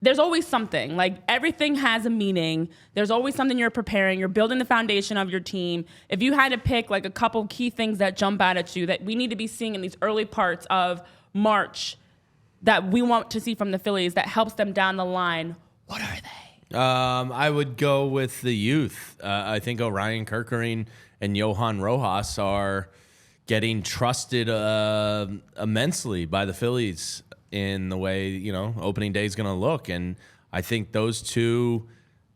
there's always something. Like, everything has a meaning. There's always something you're preparing. You're building the foundation of your team. If you had to pick like a couple key things that jump out at you that we need to be seeing in these early parts of March that we want to see from the Phillies that helps them down the line, what are they? I would go with the youth. I think Orion, Kerkering, and Johan Rojas are getting trusted immensely by the Phillies in the way, opening day is going to look. And I think those two,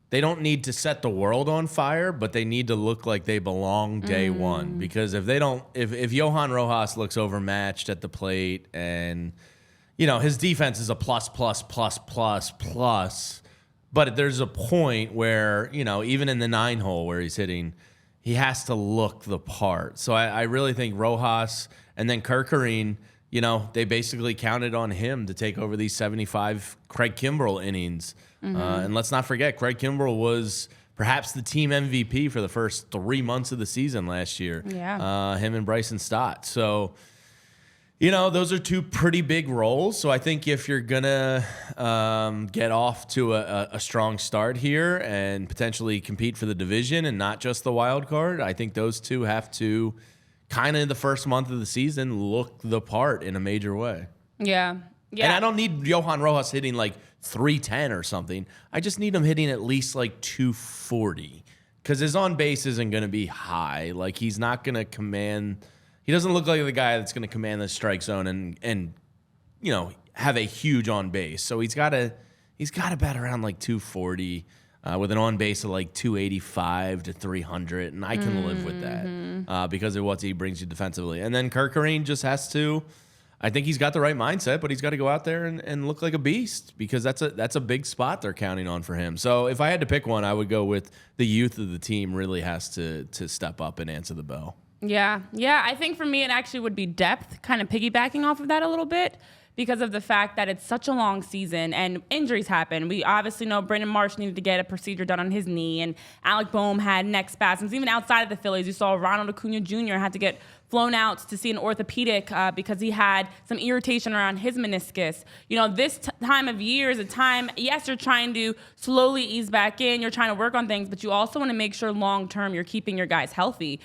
they don't need to set the world on fire, but they need to look like they belong day one. Because if they don't, if Johan Rojas looks overmatched at the plate and, his defense is a plus, but there's a point where, even in the 9-hole where he's hitting, he has to look the part. So I really think Rojas and then Kerkering, they basically counted on him to take over these 75 Craig Kimbrell innings. And let's not forget, Craig Kimbrell was perhaps the team MVP for the first 3 months of the season last year. Yeah. Him and Bryson Stott. So, those are two pretty big roles. So I think if you're going to get off to a strong start here and potentially compete for the division and not just the wild card, I think those two have to kind of in the first month of the season look the part in a major way. Yeah. And I don't need Johan Rojas hitting like 310 or something. I just need him hitting at least like 240 because his on base isn't going to be high. Like, he's not going to command. He doesn't look like the guy that's going to command the strike zone and have a huge on base. So he's got to bat around like 240 with an on base of like 285 to 300, and I can live with that because of what he brings you defensively. And then Kerkering just has to. I think he's got the right mindset, but he's got to go out there and look like a beast because that's a big spot they're counting on for him. So if I had to pick one, I would go with the youth of the team really has to step up and answer the bell. Yeah. I think for me, it actually would be depth, kind of piggybacking off of that a little bit because of the fact that it's such a long season and injuries happen. We obviously know Brandon Marsh needed to get a procedure done on his knee, and Alec Boehm had neck spasms. Even outside of the Phillies, you saw Ronald Acuna Jr. had to get flown out to see an orthopedic because he had some irritation around his meniscus. This time of year is a time, yes, you're trying to slowly ease back in, you're trying to work on things, but you also want to make sure long-term you're keeping your guys healthy.